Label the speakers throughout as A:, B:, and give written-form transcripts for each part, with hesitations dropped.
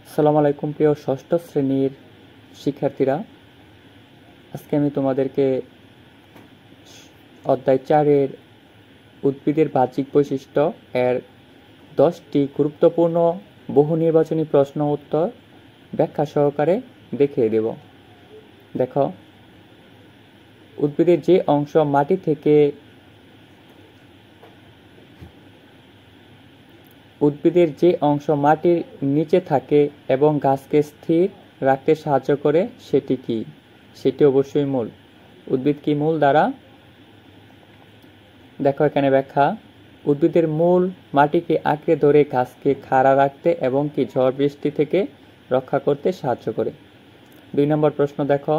A: আসসালামু আলাইকুম প্রিয় ষষ্ঠ শ্রেণীর শিক্ষার্থীরা। আজকে আমি তোমাদেরকে অধ্যায় 4-এর উদ্ভিদের বাহ্যিক বৈশিষ্ট্য এর 10টি গুরুত্বপূর্ণ বহু নির্বাচনী প্রশ্ন উত্তর ব্যাখ্যা সহকারে দেখিয়ে দেব। দেখো, উদ্ভিদের যে অংশ মাটির নিচে থাকে এবং গাছকে স্থির রাখতে সাহায্য করে সেটি কি? সেটি অবশ্যই মূল। উদ্ভিদ কি মূল দ্বারা? দেখো এখানে ব্যাখ্যা। উদ্ভিদের মূল মাটিকে আঁকড়ে ধরে গাছকে খাড়া রাখতে এবং কি ঝড় বৃষ্টি থেকে রক্ষা করতে সাহায্য করে। 2 নম্বর প্রশ্ন দেখো,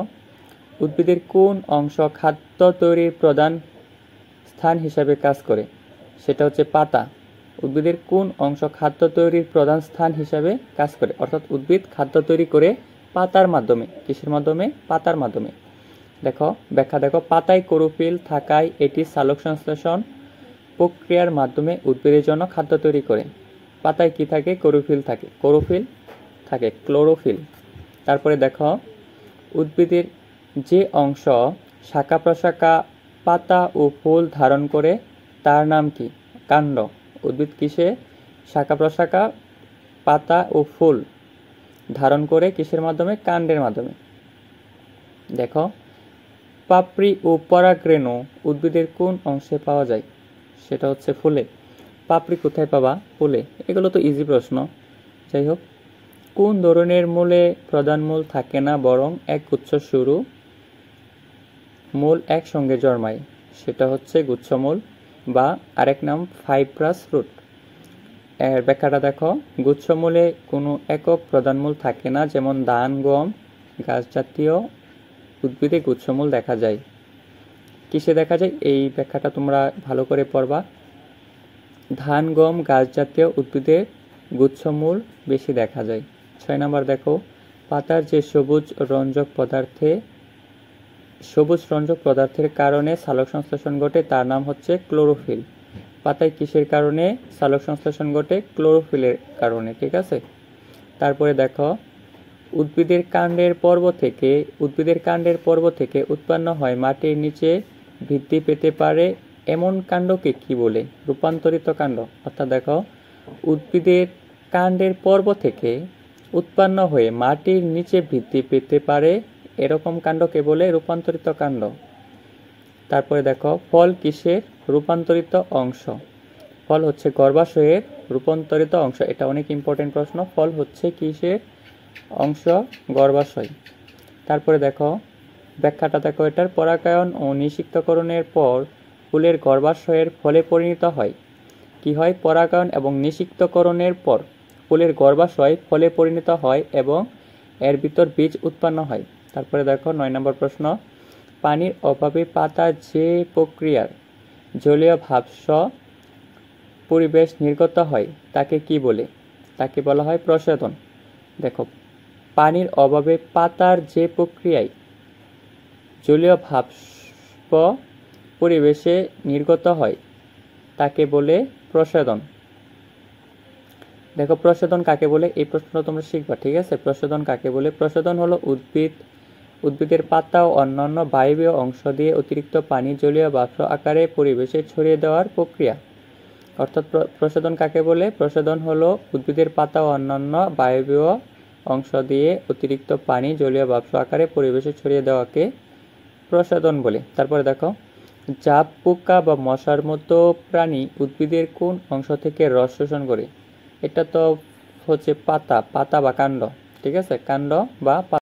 A: উদ্ভিদের কোন অংশ খাদ্য তৈরির প্রধান স্থান হিসাবে কাজ করে? সেটা হচ্ছে পাতা। উদ্ভিদের কোন অংশ খাদ্য তৈরির প্রধান স্থান হিসাবে কাজ করে? অর্থাৎ উদ্ভিদ খাদ্য তৈরি করে পাতার মাধ্যমে। কিসের মাধ্যমে? পাতার মাধ্যমে। দেখো ব্যাখ্যা। দেখো, পাতায় ক্লোরোফিল থাকায় এটি সালোক সংশ্লেষণ প্রক্রিয়ার মাধ্যমে উদ্ভিদের জন্য খাদ্য তৈরি করে। পাতায় কি থাকে? ক্লোরোফিল থাকে। ক্লোরোফিল। তারপরে দেখো, উদ্ভিদের যে অংশ শাখা প্রশাখা পাতা ও ফুল ধারণ করে তার নাম কি? কাণ্ড। উদ্ভিদ কিসে শাখা প্রশাখা পাতা ও ফুল ধারণ করে? কিসের মাধ্যমে? কাণ্ডের মাধ্যমে। দেখো, পাপড়ি ও পরাগরেণু উদ্ভিদের কোন অংশে পাওয়া যায়? সেটা হচ্ছে ফুলে। পাপড়ি কোথায় পাবা? ফুলে। এগুলো তো ইজি প্রশ্ন। যাই হোক, কোন ধরনের মূলে প্রধান মূল থাকে না বরং একগুচ্ছ সরু মূল একসঙ্গে জন্মায়? সেটা হচ্ছে গুচ্ছমূল বা আরেক নাম ফাইব্রাস রুট। এর ব্যাখ্যাটা দেখো। গুচ্ছমূলে কোনো একক প্রধান মূল থাকে না, যেমন ধান, গম, গাছ জাতীয় উদ্ভিদে গুচ্ছমূল দেখা যায়। কিসে দেখা যায়? এই ব্যাখ্যাটা তোমরা ভালো করে পড়বা। ধান, গম, গাছ জাতীয় উদ্ভিদে গুচ্ছমূল বেশি দেখা যায়। 6 নম্বর দেখো, পাতার যে সবুজ রঞ্জক পদার্থের কারণে সালোক সংশ্লেষণ ঘটে তার নাম হচ্ছে ক্লোরোফিল। পাতায় কিসের কারণে সালোক সংশ্লেষণ ঘটে? ক্লোরোফিলের কারণে। ঠিক আছে। তারপরে দেখো, উদ্ভিদের কাণ্ডের পর্ব থেকে উৎপন্ন হয় মাটির নিচে বৃদ্ধি পেতে পারে এমন কাণ্ডকে কি বলে? রূপান্তরিত কাণ্ড। অর্থাৎ দেখো, উদ্ভিদের কাণ্ডের পর্ব থেকে উৎপন্ন হয়ে মাটির নিচে বৃদ্ধি পেতে পারে এরকম কাণ্ডকে বলে? রূপান্তরিত কাণ্ড। তারপরে দেখো, ফল কিসের রূপান্তরিত অংশ? ফল হচ্ছে গর্ভাশয়ের রূপান্তরিত অংশ। এটা অনেক ইম্পর্টেন্ট প্রশ্ন। ফল হচ্ছে কিসের অংশ? গর্ভাশয়। তারপরে দেখো ব্যাখ্যাটা দেখো এটার। পরাগায়ন ও নিষিক্তকরণের পর ফুলের গর্ভাশয়ের ফলে পরিণত হয়। কি হয়? পরাগায়ন এবং নিষিক্তকরণের পর ফুলের গর্ভাশয় ফলে পরিণত হয় এবং এর ভিতর বীজ উৎপন্ন হয়। তারপরে দেখো 9 নম্বর প্রশ্ন, পানির অভাবে পাতা যে প্রক্রিয়ার জলীয় ভাস্ব পরিবেশ নির্গত হয় তাকে কি বলে? তাকে বলা হয় প্রস্বেদন। দেখো, পানির অভাবে পাতার যে প্রক্রিয়ায় জলীয় ভাস্ব পরিবেশে নির্গত হয় তাকে বলে প্রস্বেদন। দেখো, প্রস্বেদন কাকে বলে? এই প্রশ্নটা তোমরা শিখবা। ঠিক আছে। প্রস্বেদন কাকে বলে? প্রস্বেদন হলো উদ্ভিদের পাতা ও অন্যান্য বায়বীয় অংশ দিয়ে অতিরিক্ত পানি জলীয় বাষ্প আকারে পরিবেশে ছড়িয়ে দেওয়ার প্রক্রিয়া। অর্থাৎ প্রস্বেদন কাকে বলে? প্রস্বেদন হলো উদ্ভিদের পাতা ও অন্যান্য বায়বীয় অংশ দিয়ে অতিরিক্ত পানি জলীয় বাষ্প আকারে পরিবেশে ছড়িয়ে দেওয়াকে প্রস্বেদন বলে। তারপরে দেখো, জাপ পোকা বা মশার মতো প্রাণী উদ্ভিদের কোন অংশ থেকে রস শোষণ করে? এটা তো হচ্ছে পাতা বা কাণ্ড। ঠিক আছে। কাণ্ড বা